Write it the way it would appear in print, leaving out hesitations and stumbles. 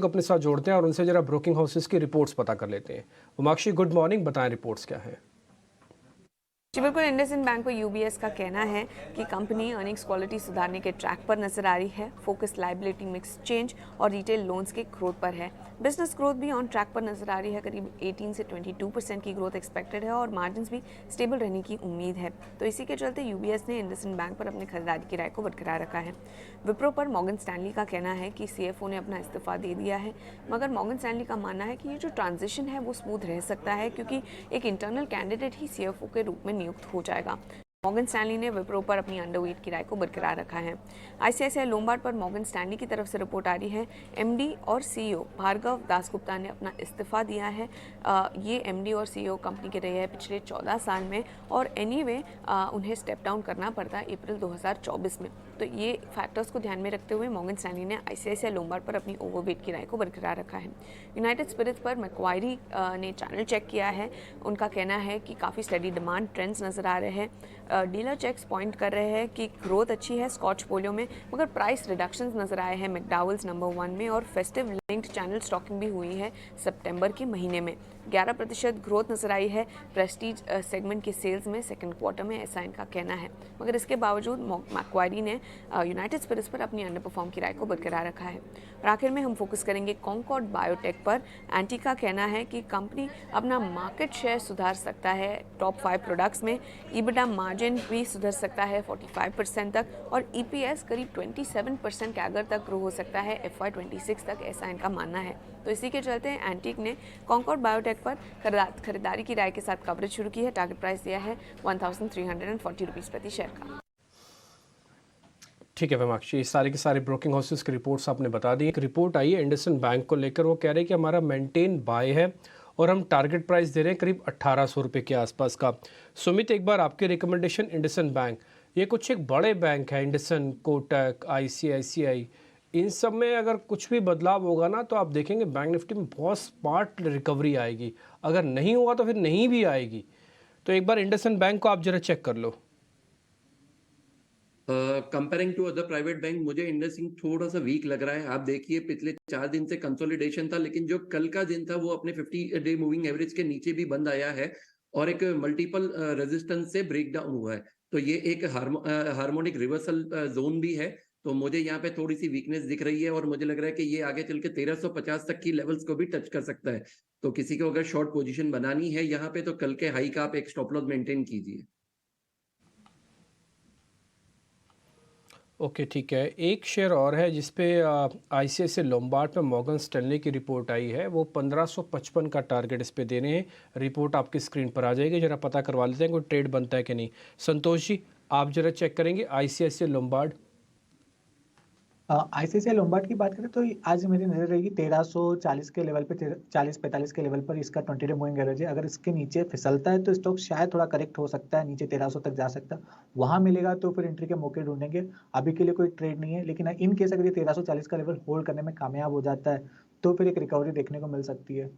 को अपने साथ जोड़ते हैं और उनसे जरा ब्रोकिंग हाउसेस की रिपोर्ट्स पता कर लेते हैं। उमाक्षी, गुड मॉर्निंग, बताएं रिपोर्ट्स क्या है। जी बिल्कुल, इंडसइंड बैंक को यूबीएस का कहना है कि कंपनी अर्निंग्स क्वालिटी सुधारने के ट्रैक पर नजर आ रही है। फोकस लायबिलिटी मिक्स चेंज और रिटेल लोन्स के ग्रोथ पर है। बिजनेस ग्रोथ भी ऑन ट्रैक पर नजर आ रही है। करीब 18 से 22% की ग्रोथ एक्सपेक्टेड है और मार्जिन्स भी स्टेबल रहने की उम्मीद है। तो इसी के चलते यूबीएस ने इंडसइंड बैंक पर अपनी खरीदारी की राय को बरकरार रखा है। विप्रो पर मॉर्गन स्टैनली का कहना है कि सीएफओ ने अपना इस्तीफा दे दिया है, मगर मॉर्गन स्टैनली का मानना है कि ये जो ट्रांजिशन है वो स्मूथ रह सकता है, क्योंकि एक इंटरनल कैंडिडेट ही सीएफओ के रूप में नियुक्त हो जाएगा। मॉर्गन स्टैनली ने विप्रो पर अपनी अंडरवेट की राय को बरकरार रखा है। आईसीआईसीआई लोम्बार्ड पर मॉर्गन स्टैनली की तरफ से रिपोर्ट आ रही है। एमडी और सीईओ भार्गव दासगुप्ता ने अपना इस्तीफा दिया है। ये एमडी और सीईओ कंपनी के रहे हैं पिछले 14 साल में और एनीवे उन्हें स्टेप डाउन करना पड़ता अप्रैल 2024 में। तो ये फैक्टर्स को ध्यान में रखते हुए मॉर्गन स्टैनली ने आईसीआईसीआई लोम्बार्ड पर अपनी ओवरवेट की राय को बरकरार रखा है। यूनाइटेड स्पिरिट्स पर मैक्वायरी ने चैनल चेक किया है। उनका कहना है कि काफ़ी स्टडी डिमांड ट्रेंड्स नजर आ रहे हैं। डीलर चेक्स पॉइंट कर रहे हैं कि ग्रोथ अच्छी है स्कॉच पोलियो में, मगर प्राइस रिडक्शंस नजर आए हैं मैकडॉवेल्स नंबर 1 में और फेस्टिव लिंक्ड चैनल स्टॉकिंग भी हुई है सितंबर के महीने में। 11% ग्रोथ नजर आई है प्रेस्टीज सेगमेंट की सेल्स में सेकंड क्वार्टर में, ऐसा इनका कहना है। मगर इसके बावजूद मैक्वायरी ने यूनाइटेड स्पिरिट्स पर अपनी अंडर परफॉर्म की राय को बरकरार रखा है। और आखिर में हम फोकस करेंगे कॉन्कॉर्ड बायोटेक पर। एंटी का कहना है कि कंपनी अपना मार्केट शेयर सुधार सकता है टॉप 5 प्रोडक्ट्स में, ईबिटा मार्जिन भी सुधर सकता है 45% तक और ईपीएस करीब 27% कैगर तक ग्रो हो सकता है FY26 तक, ऐसा इनका मानना है। तो इसी के चलते एंटीक ने कॉन्कॉर्ड बायोटेक पर खरीदारी की राय के साथ कवरेज शुरू की है। टारगेट प्राइस दिया है 1340 रुपीज़ प्रति शेयर का। ठीक है वैमाक्षी, सारे के सारे ब्रोकिंग हाउसेस की रिपोर्ट्स आपने बता दी। एक रिपोर्ट आई है इंडसइंड बैंक को लेकर, वो कह रहे हैं कि हमारा मेंटेन बाय है और हम टारगेट प्राइस दे रहे हैं करीब 1800 रुपये के आसपास का। सुमित, एक बार आपकी रिकमेंडेशन इंडसइंड बैंक, ये कुछ एक बड़े बैंक है, इंडसइंड, कोटक, आईसीआईसीआई, इन सब में अगर कुछ भी बदलाव होगा ना तो आप देखेंगे बैंक निफ्टी में बहुत स्मार्ट रिकवरी आएगी। अगर नहीं हुआ तो फिर नहीं भी आएगी। तो एक बार इंडसइंड बैंक को आप जरा चेक कर लो। Comparing to other private bank मुझे इंडसइंड थोड़ा सा वीक लग रहा है। आप देखिए पिछले 4 दिन से कंसोलिडेशन था, लेकिन जो कल का दिन था वो अपने 50 डे मूविंग एवरेज के नीचे भी बंद आया है और एक मल्टीपल रेजिस्टेंस से ब्रेक डाउन हुआ है। तो ये एक हार्मोनिक रिवर्सल जोन भी है। तो मुझे यहाँ पे थोड़ी सी वीकनेस दिख रही है और मुझे लग रहा है कि ये आगे चल के 1350 तक की लेवल्स को भी टच कर सकता है। तो किसी को अगर शॉर्ट पोजीशन बनानी है यहाँ पे तो कल के हाई का आप एक स्टॉप लॉस मेंटेन कीजिए। ओके ठीक है, एक शेयर और है जिसपे आईसीआईसीआई लोम्बार्ड पे मॉर्गन स्टैनली की रिपोर्ट आई है, वो 1555 का टारगेट इस पे दे रहे हैं। रिपोर्ट आपकी स्क्रीन पर आ जाएगी, जरा पता करवा लेते हैं कोई ट्रेड बनता है कि नहीं। संतोष जी, आप जरा चेक करेंगे आईसीआईसीआई लोम्बार्ड। आईसीआईसीआई लोम्बार्ड की बात करें तो आज मेरी नजर रहेगी 1340 के लेवल पे, 40-45 के लेवल पर इसका 20 डे मूविंग एवरेज है। अगर इसके नीचे फिसलता है तो स्टॉक शायद थोड़ा करेक्ट हो सकता है, नीचे 1300 तक जा सकता है। वहां मिलेगा तो फिर एंट्री के मौके ढूंढेंगे। अभी के लिए कोई ट्रेड नहीं है, लेकिन इन केस अगर ये 1340 का लेवल होल्ड करने में कामयाब हो जाता है तो फिर एक रिकवरी देखने को मिल सकती है।